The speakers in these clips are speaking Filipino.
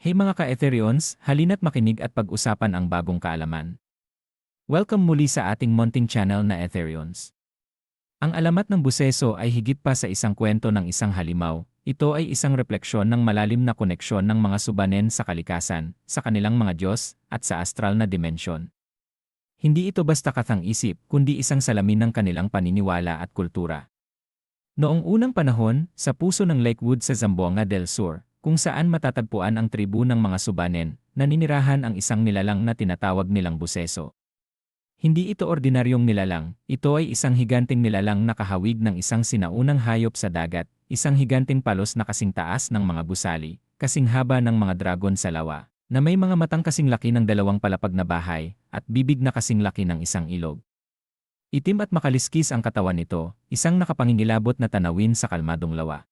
Hey mga ka-Ethereans, halina't makinig at pag-usapan ang bagong kaalaman. Welcome muli sa ating munting channel na Ethereans. Ang alamat ng buseso ay higit pa sa isang kwento ng isang halimaw. Ito ay isang refleksyon ng malalim na koneksyon ng mga subanen sa kalikasan, sa kanilang mga Diyos, at sa astral na dimensyon. Hindi ito basta kathang-isip, kundi isang salamin ng kanilang paniniwala at kultura. Noong unang panahon, sa puso ng Lakewood sa Zamboanga del Sur, kung saan matatagpuan ang tribu ng mga subanen, naninirahan ang isang nilalang na tinatawag nilang buseso. Hindi ito ordinaryong nilalang, ito ay isang higanting nilalang na kahawig ng isang sinaunang hayop sa dagat, isang higanting palos na kasing taas ng mga gusali, kasing haba ng mga dragon sa lawa, na may mga matang kasing laki ng dalawang palapag na bahay, at bibig na kasing laki ng isang ilog. Itim at makaliskis ang katawan nito, isang nakapangingilabot na tanawin sa kalmadong lawa.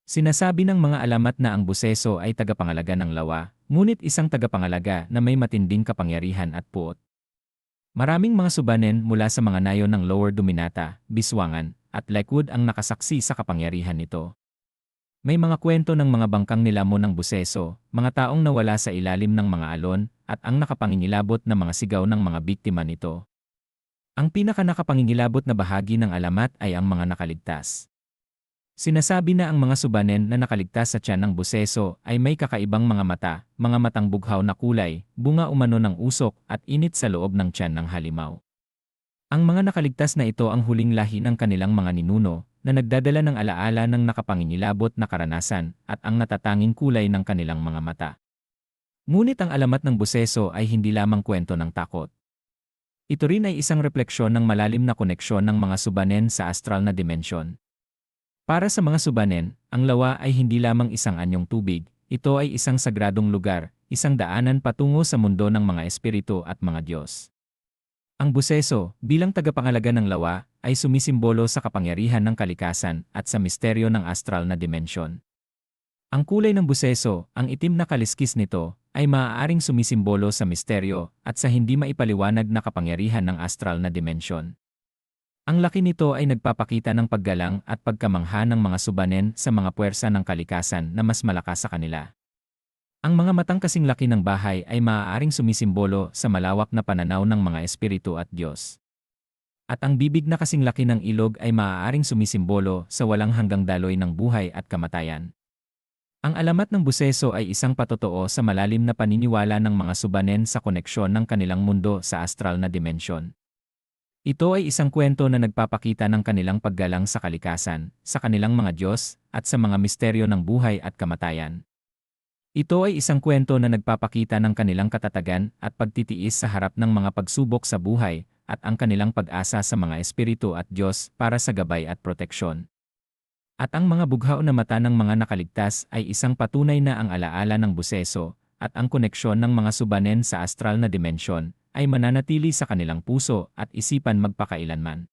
Sinasabi ng mga alamat na ang buseso ay tagapangalaga ng lawa, ngunit isang tagapangalaga na may matinding kapangyarihan at puot. Maraming mga subanen mula sa mga nayon ng Lower Dominata, Biswangan, at Lakewood ang nakasaksi sa kapangyarihan nito. May mga kwento ng mga bangkang nilamon ng buseso, mga taong nawala sa ilalim ng mga alon, at ang nakapangingilabot na mga sigaw ng mga biktima nito. Ang pinaka-nakapangingilabot na bahagi ng alamat ay ang mga nakaligtas. Sinasabi na ang mga subanen na nakaligtas sa tiyan ng buseso ay may kakaibang mga matang bughaw na kulay, bunga umano ng usok at init sa loob ng tiyan ng halimaw. Ang mga nakaligtas na ito ang huling lahi ng kanilang mga ninuno na nagdadala ng alaala ng nakapangingilabot na karanasan at ang natatanging kulay ng kanilang mga mata. Ngunit ang alamat ng buseso ay hindi lamang kwento ng takot. Ito rin ay isang refleksyon ng malalim na koneksyon ng mga subanen sa astral na dimensyon. Para sa mga subanen, ang lawa ay hindi lamang isang anyong tubig, ito ay isang sagradong lugar, isang daanan patungo sa mundo ng mga espiritu at mga Diyos. Ang buseso, bilang tagapangalaga ng lawa, ay sumisimbolo sa kapangyarihan ng kalikasan at sa misteryo ng astral na dimensyon. Ang kulay ng buseso, ang itim na kaliskis nito, ay maaaring sumisimbolo sa misteryo at sa hindi maipaliwanag na kapangyarihan ng astral na dimensyon. Ang laki nito ay nagpapakita ng paggalang at pagkamangha ng mga subanen sa mga puwersa ng kalikasan na mas malakas sa kanila. Ang mga matang kasing laki ng bahay ay maaaring sumisimbolo sa malawak na pananaw ng mga espiritu at Diyos. At ang bibig na kasing laki ng ilog ay maaaring sumisimbolo sa walang hanggang daloy ng buhay at kamatayan. Ang alamat ng buseso ay isang patotoo sa malalim na paniniwala ng mga subanen sa koneksyon ng kanilang mundo sa astral na dimensyon. Ito ay isang kwento na nagpapakita ng kanilang paggalang sa kalikasan, sa kanilang mga Diyos, at sa mga misteryo ng buhay at kamatayan. Ito ay isang kwento na nagpapakita ng kanilang katatagan at pagtitiis sa harap ng mga pagsubok sa buhay, at ang kanilang pag-asa sa mga espiritu at Diyos para sa gabay at proteksyon. At ang mga bughaw na mata ng mga nakaligtas ay isang patunay na ang alaala ng buseso, at ang koneksyon ng mga subanen sa astral na dimensyon, ay mananatili sa kanilang puso at isipan magpakailanman.